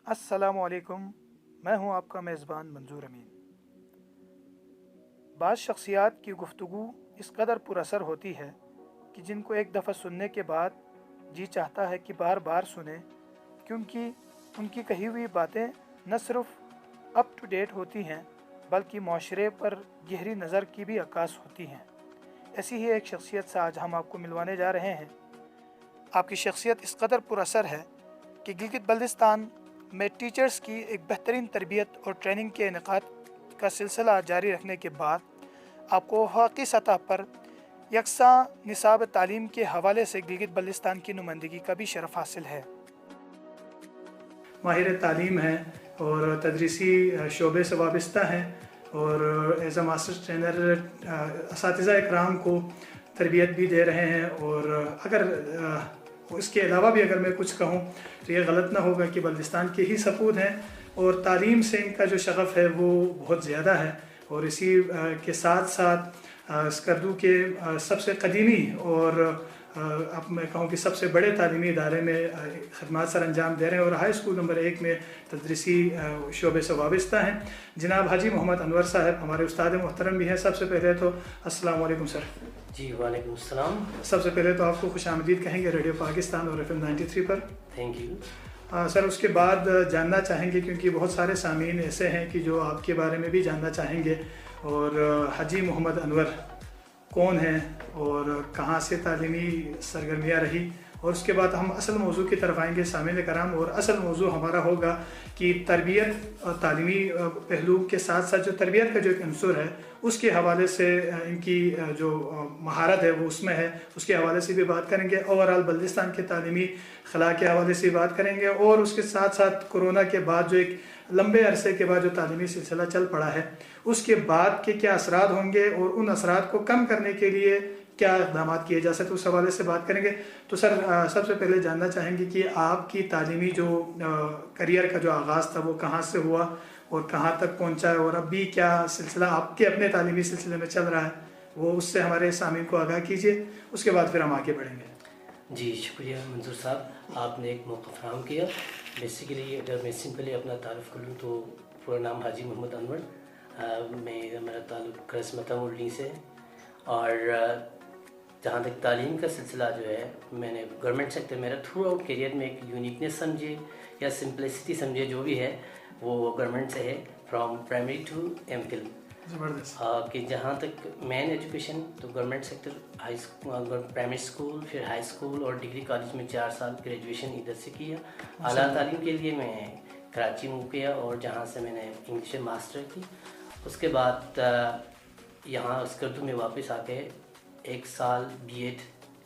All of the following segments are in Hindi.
अस्सलामुअलैकुम। मैं हूं आपका मेज़बान मंजूर अमीन। बाज़ शख्सियात की गुफ्तगू इस कदर पुरअसर होती है कि जिनको एक दफ़ा सुनने के बाद जी चाहता है कि बार बार सुने, क्योंकि उनकी कही हुई बातें न सिर्फ अप टू डेट होती हैं बल्कि माशरे पर गहरी नज़र की भी अक्कास होती हैं। ऐसी ही एक शख्सियत से आज हम आपको मिलवाने जा रहे हैं। आपकी शख्सियत इस कदर पुरअसर है कि गिलगित बल्तिस्तान में टीचर्स की एक बेहतरीन तरबियत और ट्रेनिंग के इनेकाद का सिलसिला जारी रखने के बाद आपको वफाकी सतह पर यकसा निसाब तालीम के हवाले से गिलगित बल्तिस्तान की नुमाइंदगी का भी शरफ हासिल है। माहिर तालीम हैं और तदरीसी शोबे से वाबस्ता हैं और एज आ मास्टर ट्रेनर असातिज़ा इकराम को तरबियत भी दे रहे हैं। और अगर इसके अलावा भी अगर मैं कुछ कहूँ तो ये गलत ना होगा कि बल्तिस्तान के ही सपूत हैं और तालीम से इनका जो शगफ़ है वो बहुत ज़्यादा है। और इसी के साथ साथ स्कर्दू के सबसे कदीमी और अब मैं कहूँ कि सबसे बड़े तालीमी इदारे में खदमात सर अंजाम दे रहे हैं और हाई स्कूल नंबर 1 में तदरीसी शोबे से वाबस्ता हैं। जनाब हाजी मोहम्मद अनवर साहब हमारे उस्ताद मोहतरम भी हैं। सबसे पहले तो अस्सलाम वालेकुम सर। जी वालेकुम अस्सलाम। सबसे पहले तो आपको खुशामदीद कहेंगे रेडियो पाकिस्तान और FM 93 पर। थैंक यू सर, उसके बाद जानना चाहेंगे क्योंकि बहुत सारे सामीन ऐसे हैं कि जो आपके बारे में भी जानना चाहेंगे। और हाजी मोहम्मद अनवर कौन हैं और कहाँ से तालीमी सरगर्मियाँ रही, और उसके बाद हम असल मौजू की तरफ आएंगे सामीन कराम। और असल मौजू हमारा होगा कि तरबियत और तालीमी पहलू के साथ साथ जो तरबियत का जो एक अंसुर है उसके हवाले से इनकी जो महारत है वो उसमें है, उसके हवाले से भी बात करेंगे। ओवरऑल बल्तिस्तान के तालीमी खला के हवाले से बात करेंगे और उसके साथ साथ कोरोना के बाद जो एक लंबे अरसे के बाद जो तालीमी सिलसिला चल पड़ा है उसके बाद के क्या असरात होंगे और उन असरात को कम करने के लिए क्या इक़दाम किए जा सकते उस हवाले से बात करेंगे। तो सर, सबसे पहले जानना चाहेंगे कि आपकी तालीमी जो करियर का जो आगाज़ था वो कहाँ से हुआ और कहाँ तक पहुँचा है, और अभी क्या सिलसिला आपके अपने तालीमी सिलसिले में चल रहा है, वो उससे हमारे सामीन को आगाह कीजिए। उसके बाद फिर हम आगे बढ़ेंगे। जी शुक्रिया मंजूर साहब, आपने एक मौका फराहम किया। बेसिकली अगर मैं सिंपली अपना तारुफ कर लूँ तो पूरा नाम हाजी मोहम्मद अनवर, मेरा ताल्लुक़ करसमता मुरली से है। और जहाँ तक तालीम का सिलसिला जो है, मैंने गवर्नमेंट सेक्टर मेरा थ्रू आउट करियर में एक यूनिकनेस समझे या सिंपलिसिटी समझे जो भी है वो गवर्नमेंट से है, फ्रॉम प्राइमरी टू MPhil। कि जहाँ तक मेन एजुकेशन तो government sector high primary school, फिर हाई स्कूल और डिग्री कॉलेज में 4 साल ग्रेजुएशन इधर से किया। आला तालीम के लिए मैं कराची मूव किया और जहाँ से मैंने इंग्लिश में मास्टर की। उसके बाद यहाँ स्कर्दू में वापस आके 1 साल B.Ed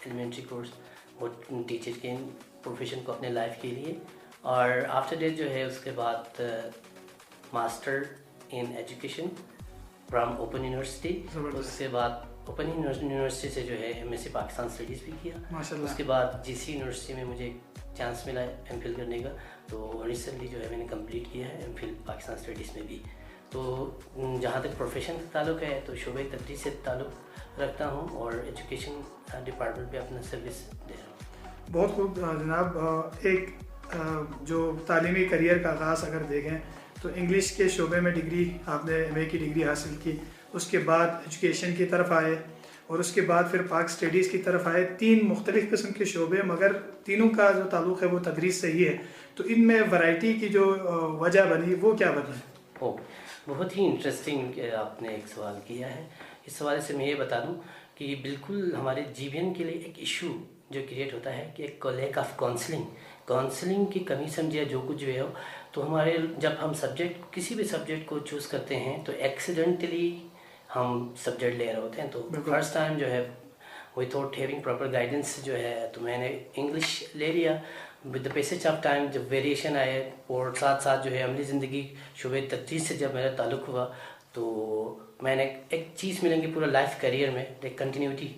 एलिमेंट्री कोर्स वो टीचर के प्रोफेशन को अपने लाइफ के लिए, और आफ्टर डेट जो है उसके बाद master in education from open university. उसके बाद ओपन यूनिवर्सिटी से जो है MSc पाकिस्तान स्टडीज़ भी किया। उसके बाद GC यूनिवर्सिटी में मुझे चांस मिला MPhil करने का, तो रिसेंटली जो है मैंने कंप्लीट किया है MPhil पाकिस्तान स्टडीज़ में भी। तो जहाँ तक प्रोफेशन का ताल्लुक़ है तो शोबे तदरीस से ताल्लुक़ रखता हूँ और एजुकेशन डिपार्टमेंट पे अपना सर्विस दे रहा हूँ। बहुत खूब जनाब। एक जो तालीमी करियर का आगाज़ अगर देखें तो इंग्लिश के शोबे में डिग्री आपने MA की डिग्री हासिल की, उसके बाद एजुकेशन की तरफ आए और उसके बाद फिर पाक स्टडीज़ की तरफ आए। 3 मुख्तलिफ़ किस्म के शोबे, मगर तीनों का जो ताल्लुक़ है वो तदरीस से ही है। तो इनमें वैरायटी की जो वजह बनी वो क्या बनी? बहुत ही इंटरेस्टिंग आपने एक सवाल किया है। इस सवाल से मैं ये बता दूं कि बिल्कुल हमारे जीवन के लिए एक इशू जो क्रिएट होता है कि एक लैक ऑफ काउंसलिंग की कमी समझिए जो कुछ भी हो। तो हमारे जब हम सब्जेक्ट किसी भी सब्जेक्ट को चूज़ करते हैं तो एक्सीडेंटली हम सब्जेक्ट ले रहे होते हैं। तो फर्स्ट टाइम जो है विदाउट हैविंग प्रॉपर गाइडेंस जो है तो मैंने इंग्लिश ले लिया। With the passage of time जब वेरिएशन आए और साथ साथ जो है अमली ज़िंदगी शुबे तदरीस से जब मेरा ताल्लुक़ हुआ तो मैंने एक चीज़ मिलेंगी पूरा लाइफ करियर में, एक कंटिन्यूटी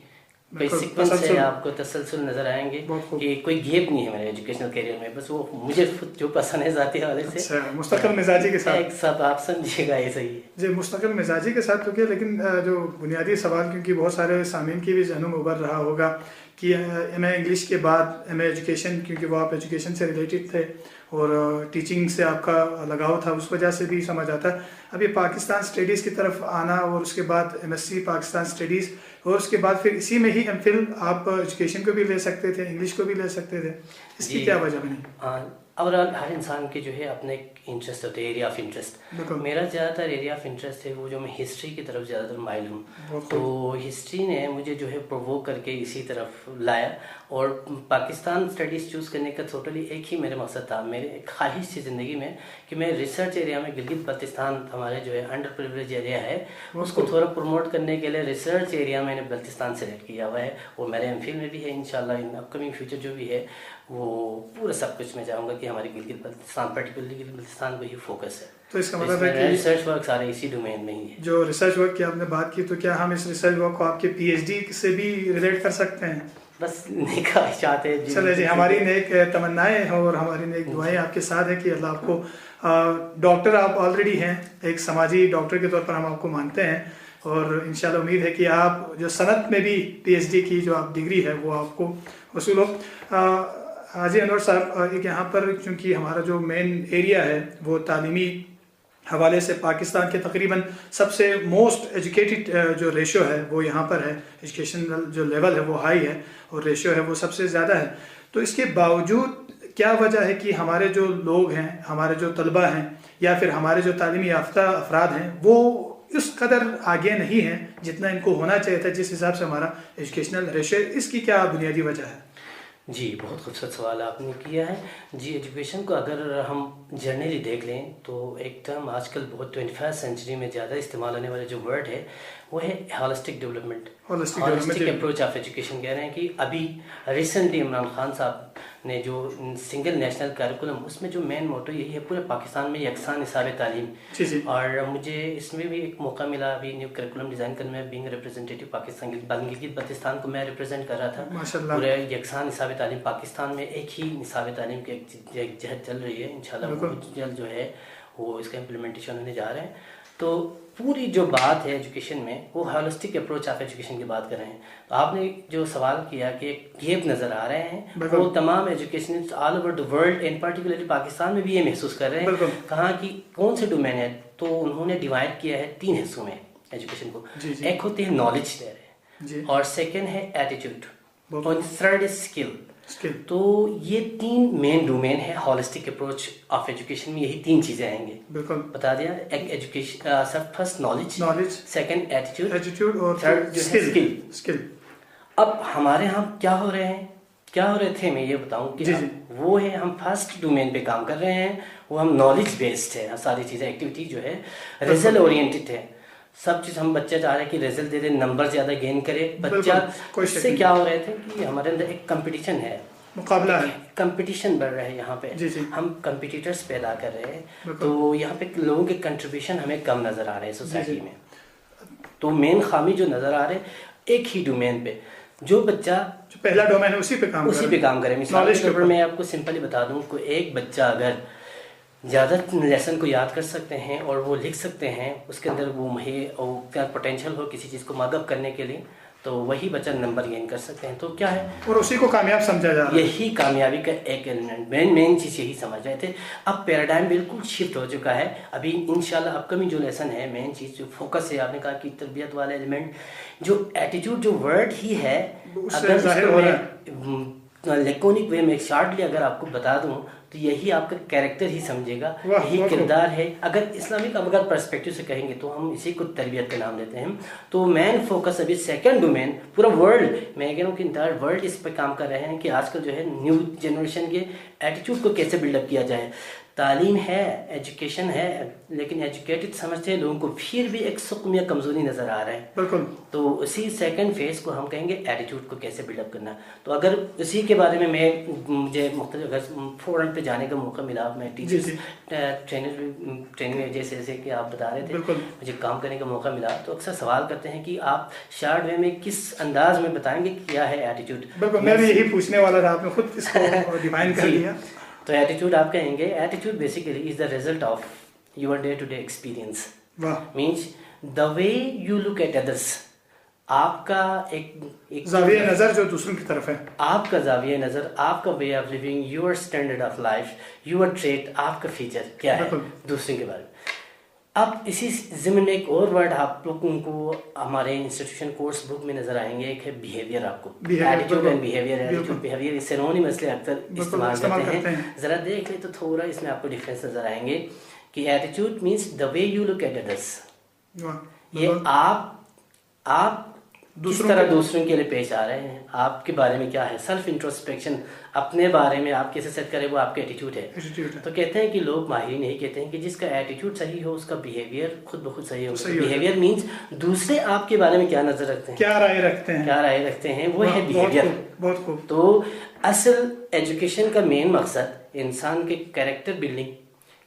सीक्वेंस से आपको तसलसल नज़र आएंगे कि कोई गैप नहीं है मेरे एजुकेशनल करियर में। बस वो मुझे जो पसंद है ज़ाती हवाले से मुस्तकिल मिजाजी के साथ सब आप समझिएगा ये सही है जी, मुस्तकिल मिजाजी के साथ। तो लेकिन जो बुनियादी सवाल, क्योंकि बहुत सारे सामीन की भी जहनों में उभर रहा होगा कि MA इंग्लिश के बाद MA एजुकेशन, क्योंकि वो आप एजुकेशन से रिलेटेड थे, और टीचिंग से आपका लगाव था, उस वजह से भी समझ आता है। अभी पाकिस्तान स्टडीज़ की तरफ आना और उसके बाद MSc पाकिस्तान स्टडीज़ और उसके बाद फिर इसी में ही MPhil आप एजुकेशन को भी ले सकते थे, इंग्लिश को भी ले सकते थे, इसकी क्या वजह बनी? ओवरऑल हर इंसान के जो है अपने इंटरेस्ट होते हैं, एरिया ऑफ इंटरेस्ट। मेरा ज़्यादातर एरिया ऑफ इंटरेस्ट है वो जो मैं हिस्ट्री की तरफ ज़्यादातर माइल हूँ, तो हिस्ट्री ने मुझे जो है प्रोवोक करके इसी तरफ लाया। और पाकिस्तान स्टडीज़ चूज़ करने का टोटली एक ही मेरा मकसद था, मेरे एक ख्वाहिश थी ज़िंदगी में कि मैं रिसर्च एरिया में गिलगित बल्तिस्तान हमारे जो है अंडर प्रिविलेज एरिया है उसको थोड़ा प्रमोट करने के लिए रिसर्च एरिया मैंने बल्तिस्तान सेलेक्ट किया हुआ है। और मेरे MPhil में भी है इंशाल्लाह, इन अपकमिंग फ्यूचर जो भी है वो पूरा सब कुछ मैं चाहूँगा कि हमारी गिलगित बल्तिस्तान पर्टिकुलरली गिलगित बल्तिस्तान को ही फोकस है। तो इसका मतलब है कि रिसर्च वर्क सारे इसी डोमेन में ही है। जो रिसर्च वर्क की आपने बात की, तो क्या हम इस रिसर्च वर्क को आपके PhD से भी रिलेट कर सकते हैं? बस नेक ख्वाहिशात है जी। चले जी, हमारी नेक तमन्नाएं हैं और हमारी नेक दुआएं आपके साथ है कि अल्लाह आपको डॉक्टर, आप ऑलरेडी हैं, एक समाजी डॉक्टर के तौर पर हम आपको मानते हैं और इंशाल्लाह उम्मीद है कि आप जो सनत में भी PhD की जो आप डिग्री है वो आपको वसूल हो। हाजी अनवर साहब, एक यहाँ पर चूँकि हमारा जो मेन एरिया है वो तालीमी हवाले से पाकिस्तान के तकरीबन सबसे मोस्ट एजुकेटेड जो रेशो है वो यहाँ पर है, एजुकेशनल जो लेवल है वो हाई है और रेशो है वो सबसे ज़्यादा है। तो इसके बावजूद क्या वजह है कि हमारे जो लोग हैं, हमारे जो तलबा हैं या फिर हमारे जो तालीमी याफ्ता अफराद हैं वो इस कदर आगे नहीं हैं जितना इनको होना चाहिए था, जिस हिसाब से हमारा एजुकेशनल रेशो, इसकी क्या बुनियादी वजह है? जी, बहुत खूबसूरत सवाल आपने किया है जी। एजुकेशन को अगर हम जनरली देख लें तो एक टर्म आजकल बहुत 21st सेंचुरी में ज़्यादा इस्तेमाल होने वाले जो वर्ड है वो है holistic development, holistic approach of education. कह रहे हैं कि अभी रिसेंटली इमरान खान साहब ने जो सिंगल नेशनल करिकुलम, उसमें जो मेन मोटो यही है पूरे पाकिस्तान में यकसा निसाब तालीम। और मुझे इसमें भी एक मौका मिला अभी न्यू करिकुलम डिज़ाइन करने में, बीइंग रिप्रेजेंटेटिव पाकिस्तान गिलगित बल्तिस्तान को मैं रिप्रेजेंट कर रहा था। पूरे यकसा निसाब तालीम पाकिस्तान में एक ही निसाब तालीम की एक जहद चल रही है, इंशाल्लाह बहुत जल्द जो है वो इसका इम्प्लीमेंटेशन होने जा रहे हैं। तो पूरी जो बात है एजुकेशन में वो होलिस्टिक अप्रोच ऑफ एजुकेशन की बात कर रहे हैं। तो आपने जो सवाल किया कि गेप नज़र आ रहे हैं, वो तमाम educationist all over the world and particularly Pakistan में भी ये महसूस कर रहे हैं। कहाँ की कौन से डोमेन है, तो उन्होंने डिवाइड किया है 3 हिस्सों में एजुकेशन को। एक होते हैं नॉलेज देयर और सेकेंड है एटीट्यूड और थर्ड इज स्किल। तो ये 3 मेन डोमेन है होलिस्टिक अप्रोच ऑफ एजुकेशन में, यही 3 चीजें आएंगे। बिल्कुल बता दिया, एक education first knowledge, second attitude और थर्ड जो है स्किल। अब हमारे यहाँ क्या हो रहे थे मैं ये बताऊं कि वो है हम फर्स्ट डोमेन पे काम कर रहे हैं, वो हम नॉलेज बेस्ड है, सारी चीजें एक्टिविटी जो है रिजल्ट ओरिएंटेड है। सब चीज़ हम बच्चे चाह रहे हैं कि रिजल्ट दे दे, नंबर ज़्यादा गेन करे बच्चा। इससे क्या हो रहे थे कि हमारे अंदर एक कंपटीशन है, मुकाबला है, कंपटीशन बढ़ रहा है यहाँ पे। हम कंपटीटर्स पैदा कर रहे हैं, तो यहाँ पे लोगों के कंट्रीब्यूशन हमें कम नज़र आ रहे हैं सोसाइटी में। तो मेन खामी जो नज़र आ रहे हैं एक ही डोमेन पे, जो बच्चा जो पहला डोमेन है उसी पे काम करे। मिसाल के तौर पर मैं आपको सिंपली बता दूँ कि एक बच्चा अगर ज़्यादा लेसन को याद कर सकते हैं और वो लिख सकते हैं, उसके अंदर वो क्या पोटेंशियल हो किसी चीज़ को मदद करने के लिए, तो वही बच्चा नंबर गेन कर सकते हैं। तो क्या है, और उसी को कामयाब समझा जा रहा है। यही कामयाबी का एक एलिमेंट, मेन चीज़ यही समझ रहे थे। अब पैराडाइम बिल्कुल शिफ्ट हो चुका है। अभी इंशाल्लाह अपकमिंग जो लेसन है, मेन चीज़ जो फोकस है, आपने कहा कि तरबियत वाला एलिमेंट, जो एटीट्यूड जो वर्ड ही है, अगर लेकोनिक वे में शॉर्टली अगर आपको बता दूं तो यही आपका कैरेक्टर ही समझेगा, यही किरदार है। अगर इस्लामिक अगर पर्सपेक्टिव से कहेंगे तो हम इसी को तरबियत का नाम देते हैं। तो मेन फोकस अभी सेकंड डोमेन, पूरा वर्ल्ड, मैं कह रहा हूँ कि इंटायर वर्ल्ड इस पर काम कर रहे हैं कि आजकल जो है न्यू जनरेशन के एटीट्यूड को कैसे बिल्डअप किया जाए। तालीम है, एजुकेशन है, लेकिन एजुकेटेड समझते हैं लोगों को, फिर भी एक सुकून या कमजोरी नजर आ रहा है। बिल्कुल। तो उसी सेकंड फेज को हम कहेंगे एटीट्यूड को कैसे बिल्डअप करना। तो अगर उसी के बारे में मुझे मुख्तलिफ अगर फोरम पे जाने का मौका मिला, मैं टीचर्स ट्रेनिंग जैसे कि आप बता रहे थे, मुझे काम करने का मौका मिला, तो अक्सर सवाल करते हैं कि आप शॉर्ट वे में किस अंदाज में बताएंगे क्या है एटीट्यूड। बिल्कुल, मैं भी यही पूछने वाला था, आपने खुद इसको डिफाइन कर दिया। तो एटीट्यूड आप कहेंगे, attitude basically is the result of your day to day experience, means the way you look at others, आपका एक ज़ाविया नज़र जो दूसरों की तरफ है, आपका ज़ाविया नज़र, आपका way of living, your standard of life, your trait, आपका फीचर क्या है दूसरों के बारे में। अब इसी ज़िम्न में एक और वर्ड आप लोगों को हमारे इंस्टीट्यूशन कोर्स बुक में नजर आएंगे, एक है बिहेवियर। आपको attitude and behaviour, attitude behaviour synonymously अक्सर इस्तेमाल करते हैं। ज़रा देख ले तो थोड़ा इसमें आपको डिफरेंस नजर आएंगे कि attitude means the way you look at others, ये आप किस तरह दूसरों के लिए पेश आ रहे हैं, आपके बारे में क्या है, सेल्फ इंट्रोस्पेक्शन, अपने बारे में आप कैसे सेट करें, वो आपका एटीट्यूड है। तो कहते हैं कि लोग माहिरीन यही कहते हैं कि जिसका एटीट्यूड सही हो उसका बिहेवियर खुद ब खुद सही हो। बिहेवियर मीन्स दूसरे आपके बारे में क्या नजर रखते हैं, क्या राय रखते हैं, वो है बिहेवियर। बहुत खूब। तो असल एजुकेशन का मेन मकसद इंसान के कैरेक्टर बिल्डिंग,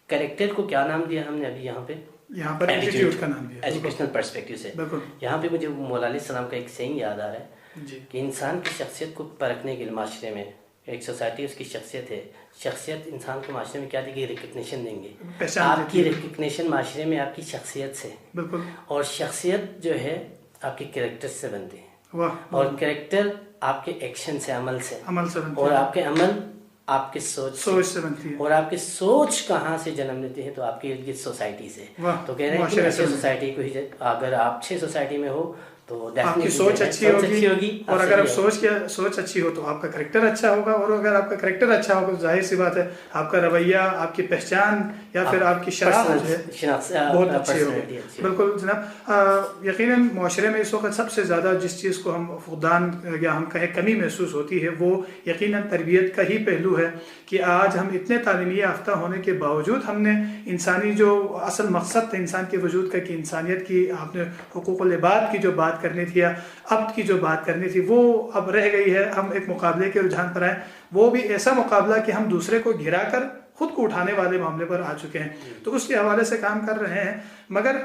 कैरेक्टर को क्या नाम दिया हमने अभी यहाँ पर एटीट्यूड का नाम दिया एजुकेशनल पर्सपेक्टिव से। यहाँ पे मुझे मौला अलैहिस्सलाम का एक सेइंग याद आ रहा है कि इंसान की शख्सियत को परखने के लिए माशरे में एक सोसाइटी उसकी शख्सियत है, शख्सियत इंसान को माशरे में क्या देगी, रिकग्निशन देंगे। आपकी रिकग्निशन माशरे में आपकी शख्सियत से, और शख्सियत जो है आपके कैरेक्टर से बनती है, और कैरेक्टर आपके एक्शन से, अमल से और आपके अमल आपके सोच से बनती है। और आपकी सोच कहाँ से जन्म लेती है, तो आपकी इर्द गिर्द सोसाइटी से। तो कह रहे हैं कि अच्छी सोसाइटी को ही, अगर आप अच्छी सोसाइटी में हो तो आपकी सोच अच्छी होगी, और अगर आप सोच अच्छी हो तो आपका करेक्टर अच्छा होगा, और अगर आपका करेक्टर अच्छा होगा तो जाहिर सी बात है आपका रवैया, आपकी पहचान या फिर आपकी शनाख्त है बहुत अच्छी होगी। बिल्कुल जनाब, यकीनन मुआशरे में इस वक्त सबसे ज़्यादा जिस चीज़ को हम फुकदान या हम कहें कमी महसूस होती है वो यकीनन तरबियत का ही पहलू है कि आज हम इतने तालीमी याफ्ता होने के बावजूद हमने इंसानी जो असल मकसद था इंसान के वजूद का कि इंसानियत की, आपने हुकूकुल इबाद की जो बात करनी थी या अब्द की जो बात करनी थी वो अब रह गई है। हम एक मुकाबले के रुझान पर आए, वो भी ऐसा मुकाबला कि हम दूसरे को घिरा कर खुद को उठाने वाले मामले पर आ चुके हैं। तो उसके हवाले से काम कर रहे हैं, मगर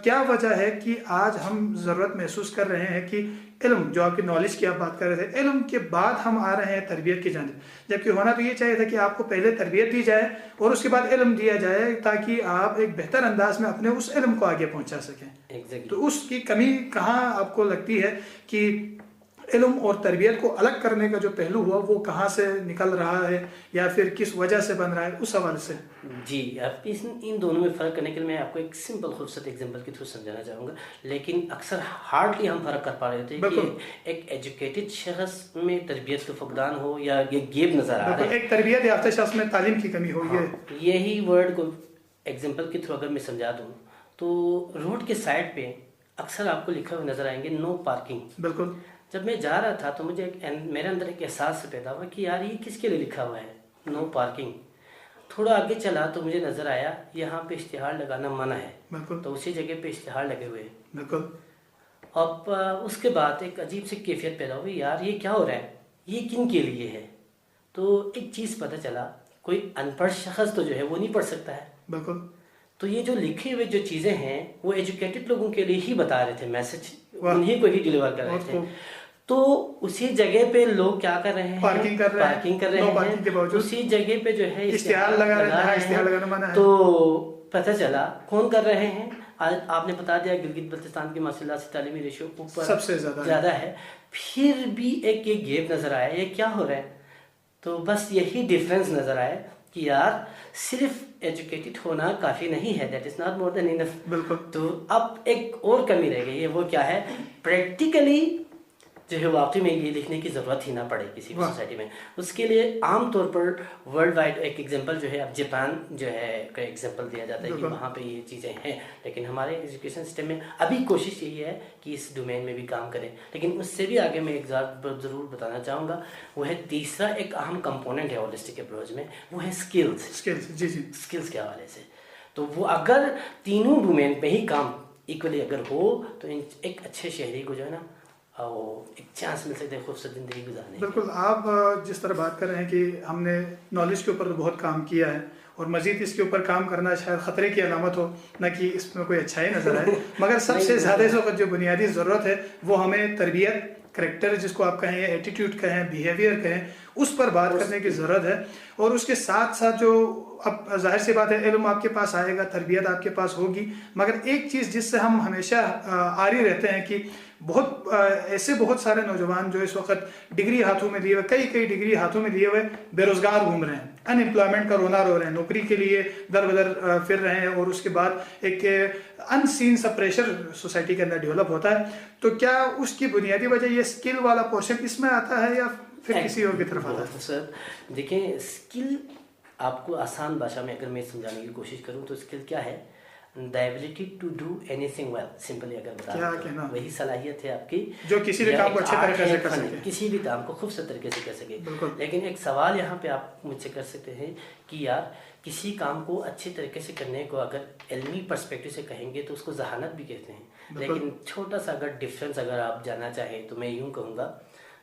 क्या वजह है कि आज हम ज़रूरत महसूस कर रहे हैं कि इल्म, जो आपकी नॉलेज की आप बात कर रहे थे, इल्म के बाद हम आ रहे हैं तरबियत की जानिब, जबकि होना तो ये चाहिए था कि आपको पहले तरबियत दी जाए और उसके बाद इल्म दिया जाए ताकि आप एक बेहतर अंदाज में अपने उस इल्म को आगे पहुंचा सकें। तो उसकी कमी कहाँ आपको लगती है कि इल्म और तरबियत को अलग करने का जो पहलू हुआ वो कहाँ से निकल रहा है या फिर किस वजह से बन रहा है, उस हवाले से? जी, अब इन दोनों में फ़र्क करने के लिए मैं आपको एक सिंपल खूबसूरत एग्जांपल के थ्रू समझाना चाहूँगा, लेकिन अक्सर हार्डली हम फ़र्क कर पा रहे थे कि एक एजुकेटेड शख्स में तरबियत का फुकदान हो या ये गैप नज़र आ रहा है, एक तरबियत याफ्ता शख्स में तालीम की कमी हो। यही वर्ड को एग्जाम्पल के थ्रू अगर मैं समझा दूँ तो रोड के साइड पे अक्सर आपको लिखा हुआ नज़र आएंगे नो पार्किंग। बिल्कुल। जब मैं जा रहा था तो मुझे मेरे अंदर एक एहसास पैदा हुआ कि यार ये किसके लिए लिखा हुआ है नो पार्किंग। थोड़ा आगे चला तो मुझे नज़र आया यहाँ पे इश्तिहार लगाना मना है। बिल्कुल। तो उसी जगह पे इश्तिहार लगे हुए। बिल्कुल। अब उसके बाद एक अजीब सी कैफियत पैदा हुई, यार ये क्या हो रहा है, ये किन के लिए है। तो एक चीज़ पता चला, कोई अनपढ़ शख्स तो जो है वो नहीं पढ़ सकता है। बिल्कुल। तो ये जो लिखे हुए जो चीज़ें हैं वो एजुकेटेड लोगों के लिए ही बता रहे थे, मैसेज उन्हीं को ही डिलीवर कर रहे थे। तो उसी जगह पे लोग क्या कर रहे हैं, पार्किंग कर रहे हैं, उसी जगह पे जो है इश्तिहार लगा रहे हैं। तो पता चला कौन कर रहे हैं, आपने बता दिया गिलगित बल्तिस्तान की माशाल्लाह से तालीमी रेशियो ऊपर सबसे ज़्यादा है, फिर भी एक ये गैप नज़र आया, ये क्या हो रहा है। तो बस यही डिफरेंस नज़र आया कि यार सिर्फ एजुकेटेड होना काफ़ी नहीं है, that is not more than enough. बिल्कुल। तो अब एक और कमी रह गई है, वो क्या है, प्रैक्टिकली जो है वाकई में ये लिखने की ज़रूरत ही ना पड़े किसी भी सोसाइटी में। उसके लिए आम तौर पर वर्ल्ड वाइड एक एग्जांपल जो है, अब जापान जो है का एग्जांपल दिया जाता है कि वहाँ पे ये चीज़ें हैं, लेकिन हमारे एजुकेशन सिस्टम में अभी कोशिश यही है कि इस डोमेन में भी काम करें। लेकिन उससे भी आगे मैं एक ज़रूर बताना चाहूँगा, वो है तीसरा एक अहम कंपोनेंट है होलिस्टिक अप्रोच में, वो है स्किल्स। जी जी, स्किल्स के हवाले से। तो वो अगर तीनों डोमेन पे ही काम इक्वली अगर हो तो एक अच्छे शहरी को जो है ना एक चांस मिल सकता है खूबसूरत ज़िंदगी गुजारने। बिल्कुल। आप जिस तरह बात कर रहे हैं कि हमने नॉलेज के ऊपर बहुत काम किया है और मज़ीद इसके ऊपर काम करना शायद ख़तरे की अलामत हो, न कि इसमें कोई अच्छाई नज़र आए, मगर सबसे ज़्यादा इस वक्त जो बुनियादी ज़रूरत है वो हमें तरबियत, करेक्टर जिसको आप कहें, एटीट्यूड कहें, बिहेवियर कहें, उस पर बात करने की ज़रूरत है। और उसके साथ साथ जो अब जाहिर सी बात है इल्म आपके पास आएगा, तरबियत आपके पास होगी, मगर एक चीज़ जिससे हम हमेशा आरी रहते हैं कि ऐसे बहुत सारे नौजवान जो इस वक्त डिग्री हाथों में लिए हुए, कई डिग्री हाथों में लिए हुए बेरोजगार घूम रहे हैं, अनएम्प्लॉयमेंट का रोना रो रहे हैं, नौकरी के लिए दर बदर फिर रहे हैं, और उसके बाद एक अनसीन सा प्रेशर सोसाइटी के अंदर डेवलप होता है। तो क्या उसकी बुनियादी वजह ये स्किल वाला पोर्शन इसमें आता है या फिर किसी और की तरफ आता है? सर देखिए, स्किल आपको आसान भाषा में अगर मैं समझाने की कोशिश करूं तो स्किल क्या है? The ability to do anything well, simply अगर बता क्या वही सलाहियत है आपकी जो किसी भी काम को अच्छे तरीके से कर सके, किसी भी काम को खूबसूरत तरीके से कर सके। लेकिन एक सवाल यहाँ पे आप मुझसे कर सकते हैं कि यार किसी काम को अच्छे तरीके से करने को अगर इल्मी पर्सपेक्टिव से कहेंगे तो उसको जहानत भी कहते हैं। लेकिन छोटा सा अगर डिफरेंस अगर आप जानना चाहें तो मैं यूँ कहूँगा,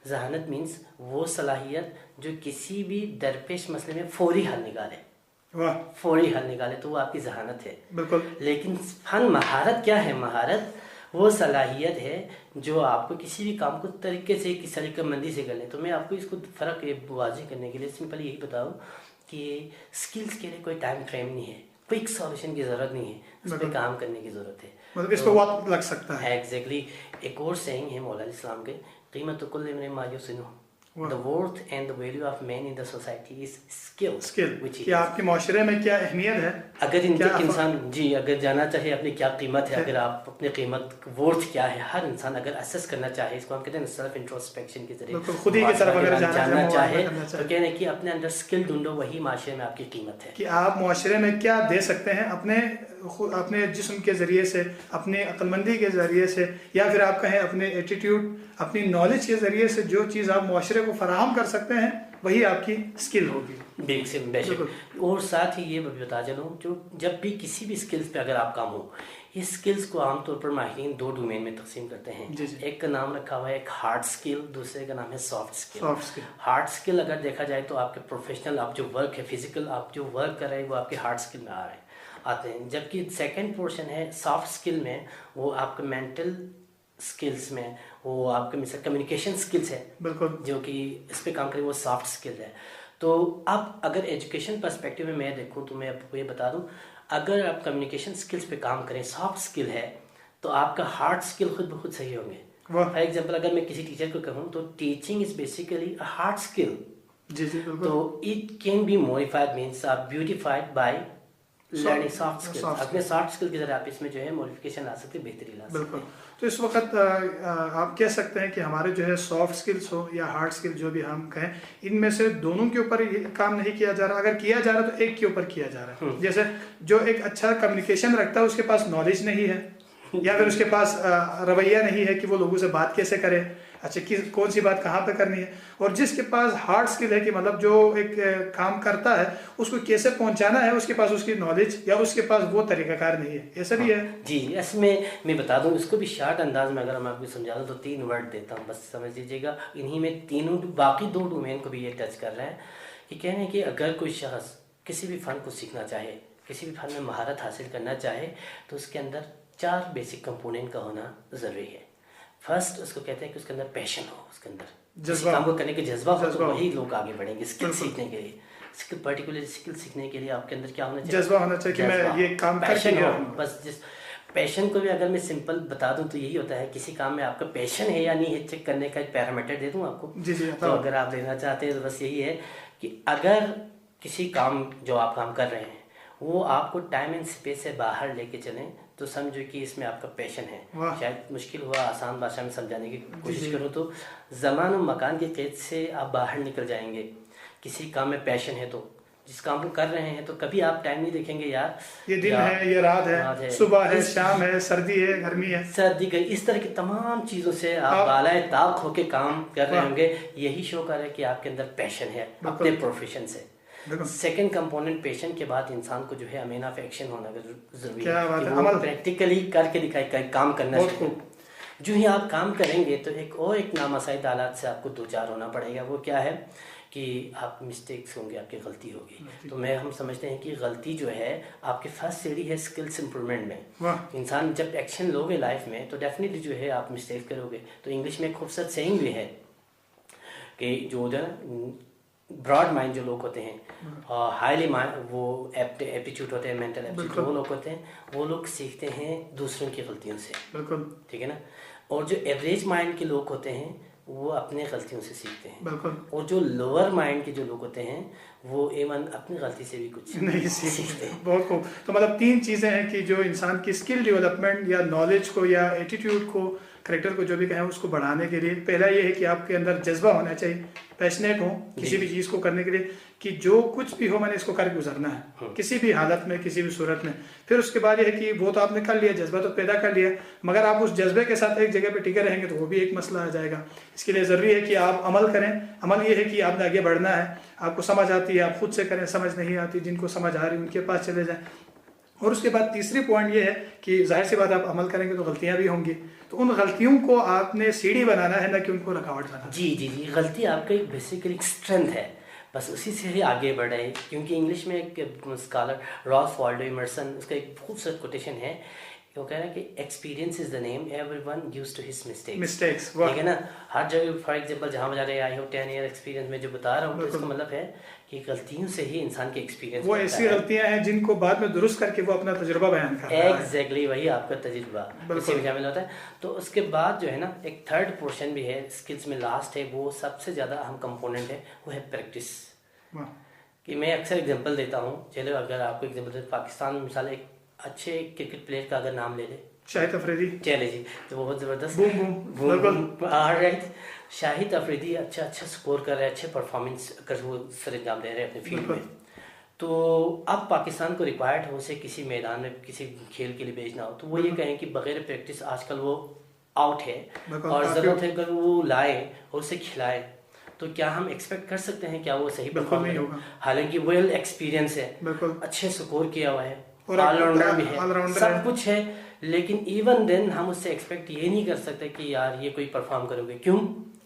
जहानत मीन्स वो सलाहियत जो किसी भी दरपेश मसले में फौरी हल निकाले, फौरी हल निकाले, तो वो आपकी जहानत है। बिल्कुल। लेकिन फन महारत क्या है? महारत वो सलाहियत है जो आपको किसी भी काम को तरीके से, किसी तरीक़ेमंदी से कर ले। तो मैं आपको इसको फ़र्क वाज़ेह करने के लिए सिंपल यही बताऊँ कि स्किल्स के लिए कोई टाइम फ्रेम नहीं है, क्विक सॉल्यूशन की ज़रूरत नहीं है, उस पर काम करने की ज़रूरत है। मतलब इस पर वक्त लग सकता है। एग्जैक्टली। एक और सेइंग है मौला इस्लाम के, कीमत कुल्ल इम्रिइन मा युहसिनुहु, the worth and the value of man in the society is skill which कि आपके माशरे में क्या अहमियत है। अगर इंसान जी अगर जानना चाहे अपनी क्या कीमत है, अगर आप अपनी कीमत वर्थ क्या है, हर इंसान अगर असेस करना चाहे, इसको हम कहते हैं सेल्फ इंट्रोस्पेक्शन के जरिए खुद ही की तरफ अगर जानना चाहे तो कहने कि अपने अंदर स्किल ढूंढो, वही माशरे में आपकी कीमत है कि आप माशरे में क्या दे सकते हैं अपने जिस्म के ज़रिए से, अपने अक्लमंदी के ज़रिए से, या फिर आप कहें अपने एटीट्यूड, अपनी नॉलेज के ज़रिए से जो चीज़ आप माशरे को फराहम कर सकते हैं वही आपकी स्किल होगी। बेशक। और साथ ही ये बता चलूँ, जो जब भी किसी भी स्किल्स पे अगर आप काम हो, ये स्किल्स को आमतौर पर माहिरीन दो डोमेन में तकसीम करते हैं। एक का नाम रखा हुआ है एक हार्ड स्किल, दूसरे का नाम है सॉफ्ट स्किल। हार्ड स्किल अगर देखा जाए तो आपके प्रोफेशनल आप जो वर्क है, फिजिकल आप जो वर्क कर रहे हैं वो आपके हार्ड स्किल में आते हैं। जबकि सेकेंड पोर्शन है सॉफ्ट स्किल में, वो आपके मेंटल स्किल्स में, वो आपके मिसाल कम्युनिकेशन स्किल्स है, बिल्कुल, जो कि इस पे काम करें, वो सॉफ्ट स्किल है। तो अब अगर एजुकेशन पर्सपेक्टिव में मैं देखूं तो मैं आपको ये बता दूं, अगर आप कम्युनिकेशन स्किल्स पे काम करें, सॉफ्ट स्किल है, तो आपका हार्ड स्किल खुद ब खुद सही होंगे। फॉर एग्जाम्पल अगर मैं किसी टीचर को कहूँ तो teaching is basically a hard skill. तो it can be modified, means beautified by learning soft skill. अपने सॉफ्ट स्किल के जरिए आप इसमें जो है मॉडिफिकेशन ला सकते हैं, बेहतरी ला सकते हैं। बिल्कुल। तो इस वक्त आप कह सकते हैं कि हमारे जो है सॉफ्ट स्किल्स हो या हार्ड स्किल जो भी हम कहें, इनमें से दोनों के ऊपर काम नहीं किया जा रहा। अगर किया जा रहा है तो एक के ऊपर किया जा रहा है। जैसे जो एक अच्छा कम्युनिकेशन रखता है उसके पास नॉलेज नहीं है, या फिर उसके पास रवैया नहीं है कि वो लोगों से बात कैसे करे, अच्छा कौन सी बात कहाँ पे करनी है। और जिसके पास हार्ड स्किल है कि मतलब जो एक काम करता है उसको कैसे पहुंचाना है, उसके पास उसकी नॉलेज या उसके पास वो तरीकाकार नहीं है, ऐसा भी है। जी, इसमें मैं बता दूं, इसको भी शार्ट अंदाज में अगर मैं आपको समझा दूं तो 3 वर्ड देता हूं, बस समझ लीजिएगा। इन्हीं में तीनों बाकी 2 डोमेन को भी ये टच कर रहे हैं। ये कहने हैं कि अगर कोई शख्स किसी भी फन को सीखना चाहे, किसी भी फन में महारत हासिल करना चाहे, तो उसके अंदर 4 बेसिक कंपोनेंट का होना ज़रूरी है। फर्स्ट, उसको कहते हैं कि उसके अंदर पैशन हो, उसके अंदर काम को करने के जज्बा हो, तो वही लोग आगे बढ़ेंगे स्किल सीखने के लिए। स्किल पर्टिकुलर स्किल सीखने के लिए आपके अंदर क्या होना चाहिए? जज्बा होना चाहिए कि मैं ये काम पैशन हो। बस जिस पैशन को भी अगर मैं सिंपल बता दूं तो यही होता है, किसी काम में आपका पैशन है या नहीं है चेक करने का एक पैरामीटर दे दूं आपको। जी। तो अगर आप लेना चाहते हैं तो बस यही है कि अगर किसी काम जो आप काम कर रहे हैं वो आपको टाइम एंड स्पेस से बाहर लेके चलें तो समझो कि इसमें आपका पैशन है। शायद मुश्किल हुआ आसान भाषा में समझाने की कोशिश करूँ तो ज़मान और मकान के कैद से आप बाहर निकल जाएंगे। किसी काम में पैशन है तो जिस काम को कर रहे हैं तो कभी आप टाइम नहीं देखेंगे यार ये दिन है, ये रात है, सुबह है, शाम है, सर्दी है, गर्मी है, सर्दी गई, इस तरह की तमाम चीज़ों से आप बालाए ताक होके काम कर रहे होंगे। यही शो कर रहा है कि आपके अंदर पैशन है अपने प्रोफेशन से। सेकेंड कंपोनेंट पेशेंट के बाद इंसान को जो है अमीन ऑफ एक्शन होना जरूरी है कि वो प्रैक्टिकली करके दिखाए, काम करना चाहिए। जो ही आप काम करेंगे तो एक नामसाइद हालात से आपको 2-4 होना पड़ेगा। वो क्या है कि आप मिस्टेक्स होंगे, आपकी गलती होगी। तो हम समझते हैं कि गलती जो है आपकी फर्स्ट सीढ़ी है स्किल्स इंप्रूवमेंट में। इंसान जब एक्शन लोगे लाइफ में तो डेफिनेटली जो है आप मिस्टेक्स करोगे। तो इंग्लिश में एक खूबसूरत सेइंग भी है कि जो ब्रॉड माइंड जो लोग होते हैं, हाईली वो एप्टीट्यूड होते हैं, मेंटल एप्टीट्यूड वो लोग होते हैं, वो लोग सीखते हैं दूसरों की गलतियों से, बिल्कुल ठीक है ना। और जो एवरेज माइंड के लोग होते हैं वो अपने गलतियों से सीखते हैं, बिल्कुल। और जो लोअर माइंड के जो लोग होते हैं वो एवन अपनी गलती से भी कुछ नहीं सीखते हैं। बहुत खूब। तो मतलब 3 चीज़ें हैं कि जो इंसान की स्किल डेवलपमेंट या नॉलेज को या एटीट्यूड को, करेक्टर को जो भी कहें, उसको बढ़ाने के लिए पहला ये है कि आपके अंदर जज्बा होना चाहिए, पैशनेट हो किसी भी चीज़ को करने के लिए, कि जो कुछ भी हो मैंने इसको कर गुजरना है किसी भी हालत में, किसी भी सूरत में। फिर उसके बाद ये है कि वो तो आपने कर लिया, जज्बा तो पैदा कर लिया, मगर आप उस जज्बे के साथ एक जगह पे टिके रहेंगे तो वो भी एक मसला आ जाएगा। इसके लिए ज़रूरी है कि आप अमल करें। अमल ये है कि आपने आगे बढ़ना है, आपको समझ आती है आप खुद से करें, समझ नहीं आती जिनको समझ आ रही उनके पास चले जाएं। और उसके बाद तीसरी पॉइंट ये है कि जाहिर सी बात आप अमल करेंगे तो गलतियां भी होंगी, तो उन गलतियों को आपने सीढ़ी बनाना है, ना कि उनको रुकावट बनाना। जी जी जी, गलती आपका एक बेसिकली स्ट्रेंथ है, बस उसी से ही आगे बढ़े। क्योंकि इंग्लिश में एक स्कॉलर रॉल्फ वाल्डो इमर्सन, उसका एक खूबसूरत कोटेशन है, वो कह रहा है कि experience is the name everyone gives to his mistakes, ठीक है ना। हर जगह फॉर एग्जांपल जहाँ बजा रहे आई हो 10 ईयर एक्सपीरियंस में जो बता रहा हूँ, तो इसका मतलब है कि गलतियों से ही इंसान के एक्सपीरियंस, वो ऐसी गलतियां हैं जिनको बाद में दुरुस्त करके वो अपना तजुर्बा बयान कर रहा है। एग्जैक्टली वही आपका तजुर्बा इसी में शामिल होता है। तो उसके बाद जो है ना एक थर्ड पोर्शन भी है स्किल्स में, लास्ट है, वो सबसे ज़्यादा अहम कंपोनेंट है, वो है प्रैक्टिस। कि मैं अक्सर एग्जांपल देता हूँ, चलो अगर आपको एग्जांपल दे, पाकिस्तान में मिसाल एक अच्छे क्रिकेट प्लेयर का अगर नाम ले ले, शाहिद अफरीदी, चले जी, तो बहुत ज़बरदस्त बूम राइट, शाहिद अफरीदी अच्छा स्कोर कर रहे हैं, अच्छे परफॉर्मेंस कर वो सर अंजाम दे रहे हैं अपने फील्ड में। तो अब पाकिस्तान को रिक्वायर्ड हो उसे किसी मैदान में किसी खेल के लिए भेजना हो, तो वो ये कहें कि बगैर प्रैक्टिस आजकल वो आउट है, और ज़रूरत है अगर वो लाए और उसे खिलाए, तो क्या हम एक्सपेक्ट कर सकते हैं क्या वो सही परफॉर्म नहीं होगा? हालांकि वेल एक्सपीरियंस है, अच्छे स्कोर किया हुआ है, ऑलराउंडर भी है, सब कुछ है, लेकिन इवन देन हम उससे एक्सपेक्ट ये नहीं कर सकते कि यार ये कोई परफॉर्म करोगे, क्यों?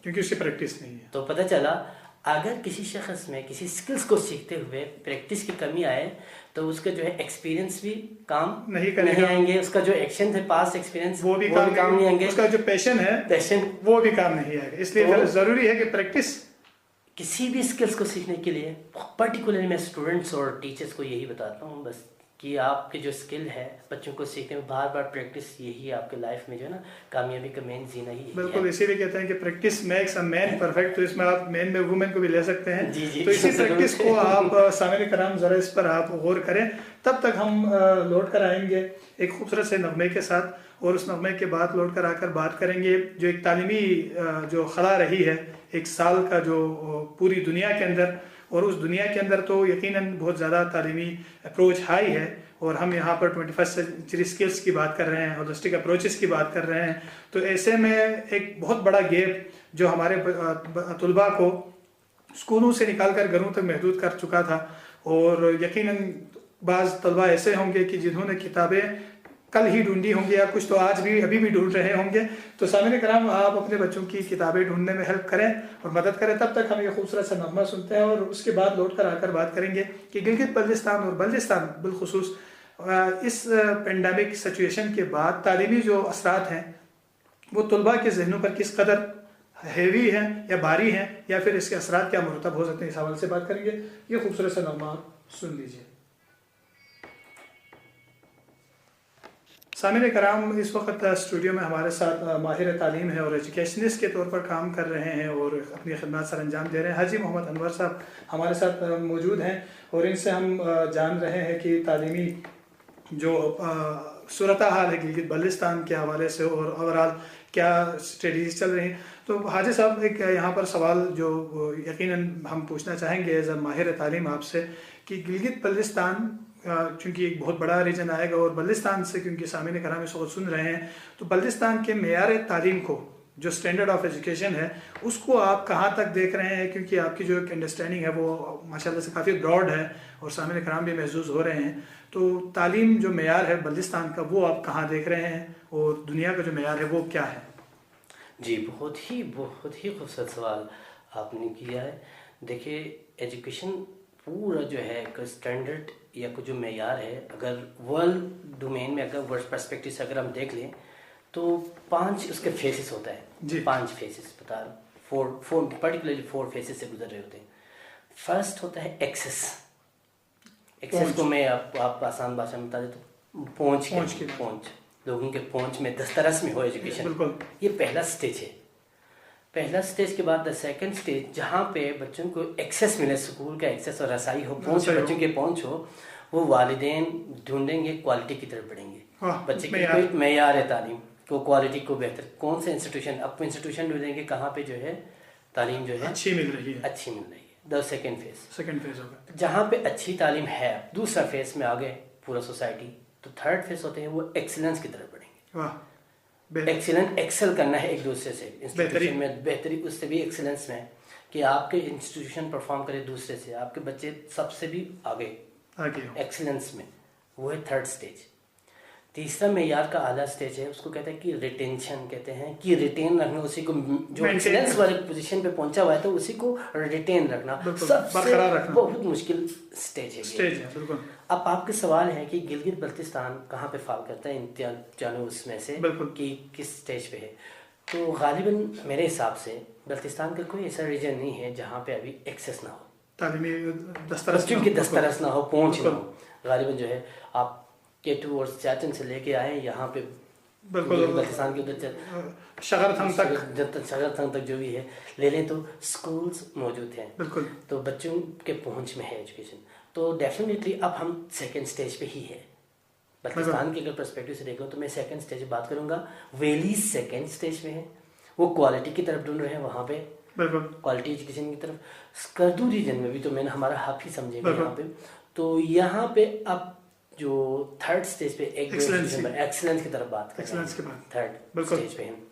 क्योंकि उसकी प्रैक्टिस नहीं है। तो पता चला अगर किसी शख्स में किसी स्किल्स को सीखते हुए प्रैक्टिस की कमी आए, तो उसका जो है एक्सपीरियंस भी काम नहीं आएंगे, उसका जो एक्शन है पास्ट एक्सपीरियंस वो भी काम नहीं आएंगे, उसका जो पैशन वो भी काम नहीं आएगा। इसलिए तो जरूरी है कि प्रैक्टिस किसी भी स्किल्स को सीखने के लिए, पर्टिकुलरली मैं स्टूडेंट्स और टीचर्स को यही बताता हूँ बस, कि आपके जो स्किल है बच्चों को सीखने में बार बार प्रैक्टिस, यही आपके लाइफ में जो है ना कामयाबी का मेन जीना ही है। बिल्कुल, इसीलिए कहते हैं कि practice makes a man perfect. तो इसमें आप मैन में वुमेन को भी ले सकते हैं। जी, तो इसी प्रैक्टिस को आप सामने कराम जरा इस पर आप गौर करें। तब तक हम लौट कर आएंगे एक खूबसूरत से नगमे के साथ, और उस नगमे के बाद लौट कर आकर बात करेंगे जो एक तालीमी जो खला रही है 1 साल का, जो पूरी दुनिया के अंदर, और उस दुनिया के अंदर तो यकीनन बहुत ज़्यादा तालीमी अप्रोच हाई है, और हम यहाँ पर 21st सेंचुरी स्किल्स की बात कर रहे हैं, होलिस्टिक अप्रोचेस की बात कर रहे हैं। तो ऐसे में एक बहुत बड़ा गैप जो हमारे तलबा को स्कूलों से निकाल कर घरों तक महदूद कर चुका था, और यकीनन बाज़ तलबा ऐसे होंगे कि जिन्होंने किताबें कल ही ढूंढी होंगी, या कुछ तो आज भी अभी भी ढूंढ रहे होंगे। तो सामने कराम आप अपने बच्चों की किताबें ढूंढने में हेल्प करें और मदद करें। तब तक हम ये खूबसूरत सा नगमा सुनते हैं, और उसके बाद लौट कर आकर बात करेंगे कि गिलगित बल्तिस्तान और बल्तिस्तान बिलखुसूस इस पेंडेमिक सिचुएशन के बाद तालीमी जो असरात हैं वो तलबा के जहनों पर किस कदर हैवी हैं या भारी हैं, या फिर इसके असरात क्या मुरतब हो सकते हैं, इस हवाले से बात करेंगे। ये खूबसूरत सा नगमा सुन लीजिए। सामिन कराम, इस वक्त स्टूडियो में हमारे साथ माहिर तालीम है और एजुकेशनिस्ट के तौर पर काम कर रहे हैं और अपनी खिदमत सर अंजाम दे रहे हैं, हाजी मोहम्मद अनवर साहब हमारे साथ मौजूद हैं, और इनसे हम जान रहे हैं कि तालीमी जो सूरत हाल है गिलगित बल्तिस्तान के हवाले से, और ओवरऑल क्या स्टडीज़ चल रही हैं। तो हाजी साहब, एक यहाँ पर सवाल जो यकीनन हम पूछना चाहेंगे एज अ माहिर तालीम आपसे, कि गिलगित बल्तिस्तान चूँकि एक बहुत बड़ा रीजन आएगा, और बल्तिस्तान से क्योंकि सामने कराम इस वक्त सुन रहे हैं, तो बल्तिस्तान के मेयार तालीम को, जो स्टैंडर्ड ऑफ एजुकेशन है, उसको आप कहाँ तक देख रहे हैं? क्योंकि आपकी जो एक अंडरस्टैंडिंग है वो माशाल्लाह से काफ़ी ब्रॉड है, और सामने कराम भी महसूस हो रहे हैं। तो तालीम जो मेयार है बल्तिस्तान का, वो आप कहाँ देख रहे हैं, और दुनिया का जो मेयार है वो क्या है? जी, बहुत ही खूबसूरत सवाल आपने किया है। देखिए, एजुकेशन पूरा जो है स्टैंडर्ड या कुछ जो मेयार है, अगर वर्ल्ड डोमेन में, अगर वर्ल्ड पर्सपेक्टिव से अगर हम देख लें, तो 5 उसके फेसेस होता है जी। 5 फेसेस बता रहा हूँ, 4 पर्टिकुलरली 4 फेसेस से गुजर रहे होते हैं। फर्स्ट होता है एक्सेस। एक्सेस को मैं आप आसान भाषा में बता दें तो पहुंच, लोगों के पहुंच में दस्तरस में हो एजुकेशन, ये पहला स्टेज है। पहला स्टेज के बाद द सेकंड स्टेज, जहाँ पे बच्चों को एक्सेस मिले, स्कूल का एक्सेस और रसाई हो, पहुंच बच्चों के पहुंच हो, वो वालिदैन ढूंढेंगे, क्वालिटी की तरफ बढ़ेंगे। बच्चे की कोई मेयार है तालीम को, क्वालिटी को बेहतर, कौन से इंस्टीट्यूशन, अब इंस्टीट्यूशन ढूंढेंगे कहाँ पे जो है तालीम जो है अच्छी मिल रही है। द सेकंड फेज होगा जहाँ पे अच्छी तालीम है। दूसरा फेज में आ गए पूरा सोसाइटी, तो थर्ड फेज होते हैं वो एक्सीलेंस की तरफ बढ़ेंगे। एक्सीलेंस, एक्सेल करना है एक दूसरे से, इंस्टीट्यूशन में बेहतरी, उससे भी एक्सीलेंस में कि आपके इंस्टीट्यूशन परफॉर्म करे दूसरे से, आपके बच्चे सबसे भी आगे एक्सीलेंस में, वो है थर्ड स्टेज। तीसरा मेयार का आला स्टेज है, उसको कहते हैं कि रिटेंशन, कहते हैं कि रिटेन रखना, उसी को जो एक्सीलेंस वाले पोजीशन पे पहुंचा हुआ है तो उसी को रिटेन रखना सबसे बहुत मुश्किल स्टेज है। बिल्कुल। अब आपके सवाल है कि गिलगित बल्तिस्तान कहाँ पे फॉल करता है इन चारों उसमें से, कि किस स्टेज पे है। तो गालिबन मेरे हिसाब से बल्तिस्तान का कोई ऐसा रीजन नहीं है जहाँ पे अभी एक्सेस ना हो, बच्चों की दस्तरस ना हो, पहुंच ना हो। गालिबन जो है आप K2 और चाचन से लेके आए यहाँ पे, बिल्कुल बल्तिस्तान के उधर शगरथंग तक जो भी है ले लें, तो स्कूल्स मौजूद हैं, बिल्कुल, तो बच्चों के पहुंच में है एजुकेशन। तो डेफिनेटली अब हम सेकंड स्टेज पे ही है। बल्तिस्तान के अगर पर्सपेक्टिव से देख लो तो मैं सेकंड स्टेज बात करूंगा। वैली सेकंड स्टेज में है, वो क्वालिटी की तरफ ढूंढ रहे हैं वहाँ पे, क्वालिटी एजुकेशन की तरफ। स्कर्दू रीजन में भी तो मैंने हमारा हब ही समझेगा यहाँ पे, तो यहाँ पे अब जो थर्ड स्टेज पे एक एक्सीलेंस की तरफ बात कर रहे हैं, थर्ड स्टेज पे हैं,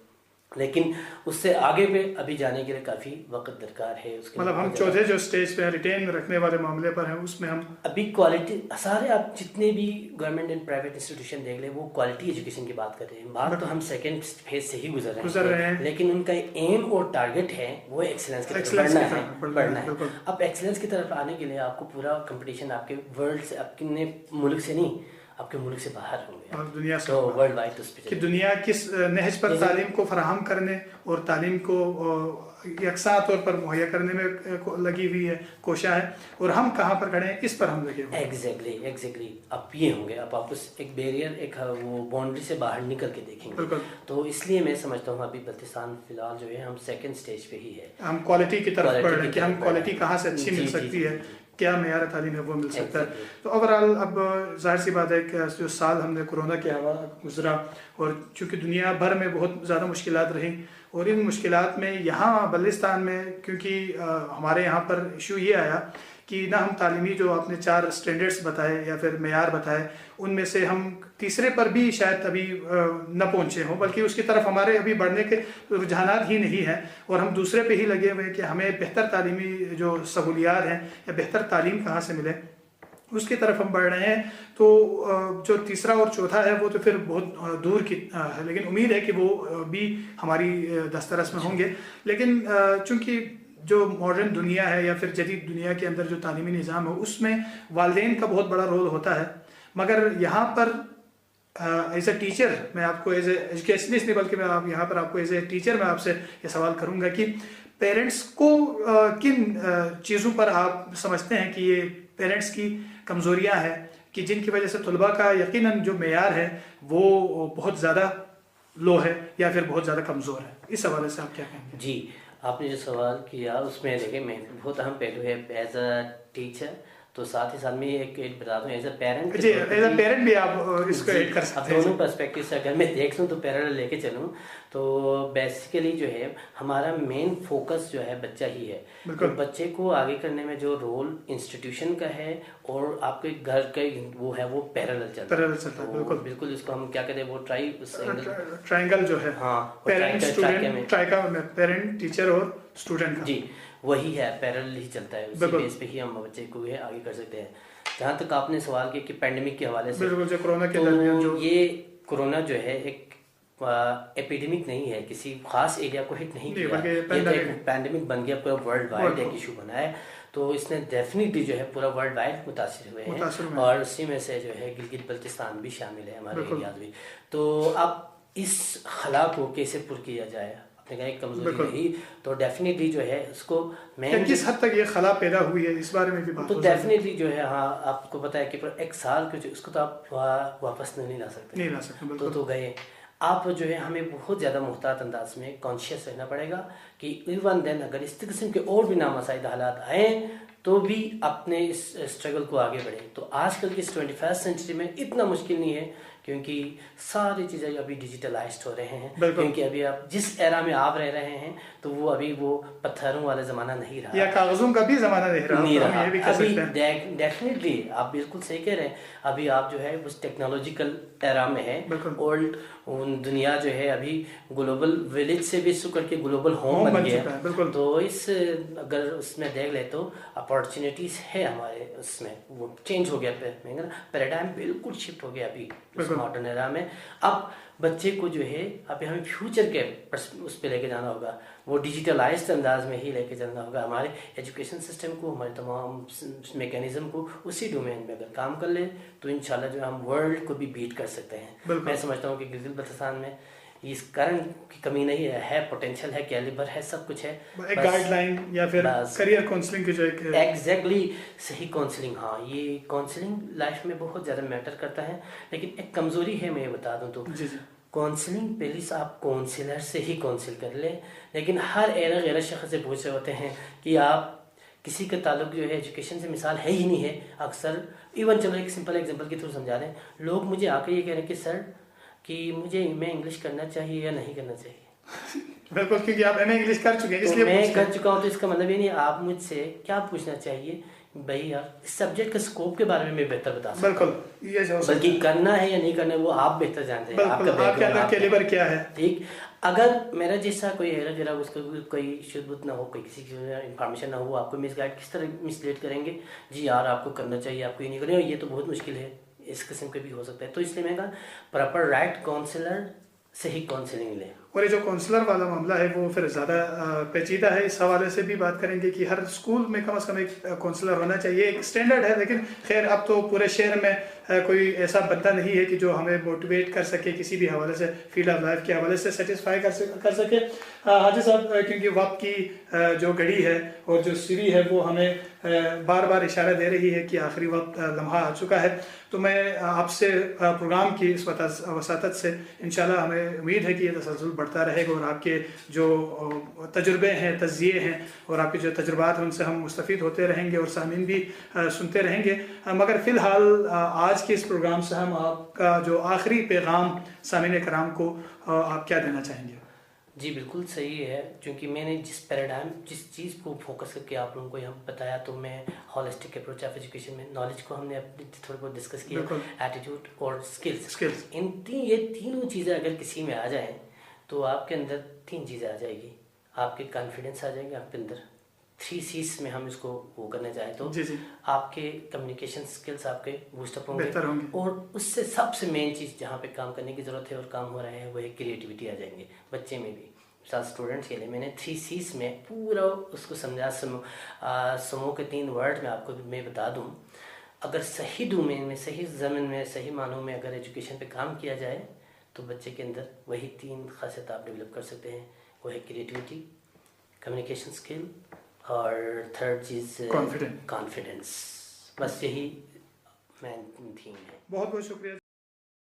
लेकिन उससे आगे पे अभी जाने के लिए काफी वक्त दरकार है। उसके मतलब हम चौथे जो स्टेज पे रिटेन रखने वाले मामले पर हैं, उसमें हम अभी क्वालिटी, सारे आप जितने भी गवर्नमेंट एंड प्राइवेट इंस्टीट्यूशन देख ले, वो क्वालिटी एजुकेशन की बात कर रहे हैं। बात तो हम सेकंड फेज से ही गुजर रहे हैं, लेकिन उनका एम और टारगेट है वो एक्सीलेंस की तरफ बढ़ना है। अब एक्सीलेंस की तरफ आने के लिए आपको पूरा कंपटीशन आपके वर्ल्ड से, अपने मुल्क से नहीं, आपके मुल्क से बाहर होंगे, दुनिया से, तो वर्ल्ड वाइड कि दुनिया किस नहज पर तालीम को फराहम करने और तालीम को यकसा तौर पर मुहैया करने में लगी हुई है, कोशा है, और हम कहाँ पर खड़े हैं इस पर हम लगे हुए हैं। एग्जैक्टली अब ये होंगे, अब आप उस एक बैरियर, एक वो बाउंड्री से बाहर निकल के देखेंगे। तो इसलिए मैं समझता हूँ अभी बल्तिस्तान फिलहाल जो है हम सेकंड स्टेज पे ही है, हम क्वालिटी की तरफ बढ़ रहे हैं कि हम क्वालिटी कहाँ से अच्छी मिल सकती है, क्या मेयार तालीम है वो मिल सकता है। तो ओवरऑल अब जाहिर सी बात है कि जो साल हमने कोरोना के हवा गुजरा, और चूँकि दुनिया भर में बहुत ज़्यादा मुश्किलात रही, और इन मुश्किलात में यहाँ बल्तिस्तान में क्योंकि हमारे यहाँ पर इशू ये आया कि ना हम तालीमी जो आपने 4 स्टैंडर्ड्स बताए या फिर मेयार बताए, उनमें से हम तीसरे पर भी शायद अभी न पहुँचे हों, बल्कि उसकी तरफ हमारे अभी बढ़ने के रुझानात ही नहीं हैं, और हम दूसरे पे ही लगे हुए हैं कि हमें बेहतर तालीमी जो सहूलियात हैं या बेहतर तालीम कहाँ से मिले, उसकी तरफ हम बढ़ रहे हैं। तो जो तीसरा और चौथा है वो तो फिर बहुत दूर की है, लेकिन उम्मीद है कि वो भी हमारी दस्तरस में होंगे। लेकिन चूँकि जो मॉडर्न दुनिया है या फिर जदीद दुनिया के अंदर जो तालीमी निज़ाम है, उसमें वालिदैन का बहुत बड़ा रोल होता है, मगर यहाँ पर एज ए टीचर मैं आपको, एज ए एजुकेशनिस्ट नहीं बल्कि मैं यहाँ पर आपको एज ए टीचर मैं आपसे ये सवाल करूँगा कि पेरेंट्स को किन चीज़ों पर आप समझते हैं कि ये पेरेंट्स की कमज़ोरियाँ हैं कि जिनकी वजह से तलबा का यकीनन जो मेयार है वो बहुत ज़्यादा लो है या फिर बहुत ज़्यादा कमज़ोर है, इस हवाले से आप क्या कहेंगे? जी, आपने जो सवाल किया उसमें देखिए मैं बहुत अहम पहलू है एज अ टीचर, तो साथ ही साथ में एक बता दूं एज अ पेरेंट। जी, एज अ पेरेंट भी आप इसको ऐड कर सकते हैं। दोनों पर्सपेक्टिव से अगर मैं देख लूँ तो पैरेलल लेके चलूँ तो बेसिकली जो है हमारा मेन फोकस जो है बच्चा ही है। तो बच्चे को आगे करने में जो रोल इंस्टीट्यूशन का है और आपके घर का वो है वो पैरेलल चलता है। बिल्कुल इसको हम क्या कहते हैं वो ट्रायंगल जो है, हाँ, पेरेंट टीचर और स्टूडेंट, जी वही है, पैरेलल ही चलता है, उसी बेस पे ही हम बच्चे को है आगे कर सकते हैं। जहाँ तक आपने सवाल किया कि पैंडेमिक के हवाले से, जो कोरोना के दरमियान जो ये कोरोना जो है एक एपिडेमिक नहीं है, किसी खास एरिया को हिट नहीं किया, ये तो एक पैंडेमिक बन गया, पूरा वर्ल्ड वाइड एक इशू बना है। तो इसने डेफिनेटली जो है पूरा वर्ल्ड वाइड मुतासिर हुए हैं, और उसी में से जो है गिलगित बल्तिस्तान भी शामिल है, हमारे एरिया भी। तो अब इस खला को कैसे पुर किया जाए, आपने कहा एक कमजोरी रही, तो डेफिनेटली जो है उसको मैं किस हद तक ये खला पैदा हुई है इस बारे में भी बात तो डेफिनेटली जो है, हाँ आपको पता है कि पर एक साल के जो उसको तो आप वापस नहीं ला सकते, तो गए आप जो है हमें बहुत ज़्यादा मुहतात अंदाज में कॉन्शियस रहना पड़ेगा कि इवन देन अगर इस किस्म के और भी नामसाइद हालात आए तो भी अपने इस स्ट्रगल को आगे बढ़े। तो आजकल की इस 21st सेंचुरी में इतना मुश्किल नहीं है क्योंकि सारी चीज़ें अभी डिजिटलाइज्ड हो रहे हैं, क्योंकि अभी आप जिस एरा में आप रह रहे हैं तो वो अभी वो पत्थरों वाला ज़माना नहीं रहा या कागज़ों का भी ज़माना नहीं रहा अभी डेफिनेटली आप बिल्कुल सही कह रहे हैं। अभी आप जो है उस टेक्नोलॉजिकल एरा में है, ओल्ड दुनिया जो है अभी ग्लोबल विलेज से भी शुरू करके ग्लोबल होम बन गया है। तो इस अगर उसमें देख ले तो अपॉर्चुनिटीज़ है हमारे उसमें, वो चेंज हो गया पैराडाइम बिल्कुल शिफ्ट हो गया अभी मॉडर्न एरा में। अब बच्चे को जो है अभी हमें फ्यूचर के उस पर लेके जाना होगा, वो डिजिटलाइज्ड अंदाज में ही लेके जाना होगा। हमारे एजुकेशन सिस्टम को, हमारे तमाम मैकेनिज्म को उसी डोमेन में अगर काम कर ले तो इंशाल्लाह जो हम वर्ल्ड को भी बीट कर सकते हैं। मैं समझता हूँ कि गिलगित-बल्तिस्तान में इस कारण की कमी नहीं है, पोटेंशियल है, कैलिबर है, सब कुछ है। एक गाइडलाइन या फिर करियर काउंसलिंग की जो एक एग्जैक्टली सही काउंसलिंग, हाँ ये काउंसलिंग लाइफ में बहुत ज़्यादा मैटर करता है। लेकिन एक कमज़ोरी है, मैं ये बता दूँ तो काउंसलिंग पहले से आप काउंसलर से ही काउंसिल कर ले, लेकिन हर गैर शख्स से पूछ रहे होते हैं कि आप किसी का ताल्लुक जो है एजुकेशन से मिसाल है ही नहीं है। अक्सर इवन चलो एक सिंपल एग्जांपल के थ्रू समझा दें, लोग मुझे आके ये कह रहे हैं कि सर कि मैं इंग्लिश करना चाहिए या नहीं करना चाहिए। बिल्कुल, क्योंकि आप एमए इंग्लिश कर चुके हैं इसलिए मैं कर चुका हूँ, तो इसका मतलब ये नहीं आप मुझसे क्या पूछना चाहिए भाई यार, इस सब्जेक्ट के स्कोप के बारे में मैं बेहतर बता सकता हूँ, बल्कि करना है या नहीं करना है वो आप बेहतर जानते हैं, आपके अंदर कैलिबर क्या है। ठीक, अगर मेरा जैसा कोई है उसका कोई शुद्ध ना हो, कोई किसी की इन्फॉर्मेशन ना हो, आपको मिसगाइड किस तरह मिसलीड करेंगे, जी यार आपको करना चाहिए, आपको ये नहीं करना, ये तो बहुत मुश्किल है, इस किस्म के भी हो सकता है। तो इसलिए मैं कहा प्रॉपर राइट काउंसलर से ही काउंसलिंग ले। और ये जो काउंसलर वाला मामला है वो फिर ज़्यादा पेचीदा है, इस हवाले से भी बात करेंगे कि हर स्कूल में कम से कम एक काउंसलर होना चाहिए, एक स्टैंडर्ड है। लेकिन खैर अब तो पूरे शहर में कोई ऐसा बंदा नहीं है कि जो हमें मोटिवेट कर सके किसी भी हवाले से, फील्ड ऑफ लाइफ के हवाले से सेटिस्फाई कर सके। हाजी साहब, क्योंकि वक्त की जो घड़ी है और जो सीढ़ी है वो हमें बार बार इशारा दे रही है कि आखिरी वक्त लम्हा आ चुका है, तो मैं आपसे प्रोग्राम की इस वसातत से इंशाल्लाह हमें उम्मीद है कि ये तसलसल बढ़ता रहेगा और आपके जो तजुर्बे हैं, तज़िये हैं और आपके जो तजुर्बात हैं उनसे हम मुस्तफ़ीद होते रहेंगे और सामीन भी सुनते रहेंगे। मगर फ़िलहाल आज के इस प्रोग्राम से हम आपका जो आखिरी पैगाम सामीन कराम को आप क्या देना चाहेंगे। जी बिल्कुल सही है, क्योंकि मैंने जिस पैराडाइम जिस चीज़ को फोकस करके आप लोगों को यहाँ बताया, तो मैं हॉलिस्टिक अप्रोच ऑफ एजुकेशन में नॉलेज को हमने अपनी थोड़ी बहुत डिस्कस किया, एटीट्यूड और स्किल्स, ये तीनों चीज़ें अगर किसी में आ जाएं तो आपके अंदर 3 चीज़ें आ जाएगी, आपके कॉन्फिडेंस आ जाएंगे आपके अंदर, 3 C's में हम इसको वो करना चाहें तो आपके कम्युनिकेशन स्किल्स आपके बूस्टअप होंगे, और उससे सबसे मेन चीज़ जहाँ पे काम करने की ज़रूरत है और काम हो रहा है वो है क्रिएटिविटी आ जाएंगे बच्चे में भी। साथ स्टूडेंट्स के लिए मैंने 3 C's में पूरा उसको समझा, समूह के 3 वर्ड में आपको मैं बता दूँ। अगर सही डोमेन में, सही ज़मीन में, सही मानों में अगर एजुकेशन पे काम किया जाए तो बच्चे के अंदर वही 3 खासियत आप डेवलप कर सकते हैं, वो है क्रिएटिविटी, कम्युनिकेशन स्किल और थर्ड चीज़ कॉन्फिडेंस। बस यही मेन थीम है। बहुत बहुत शुक्रिया।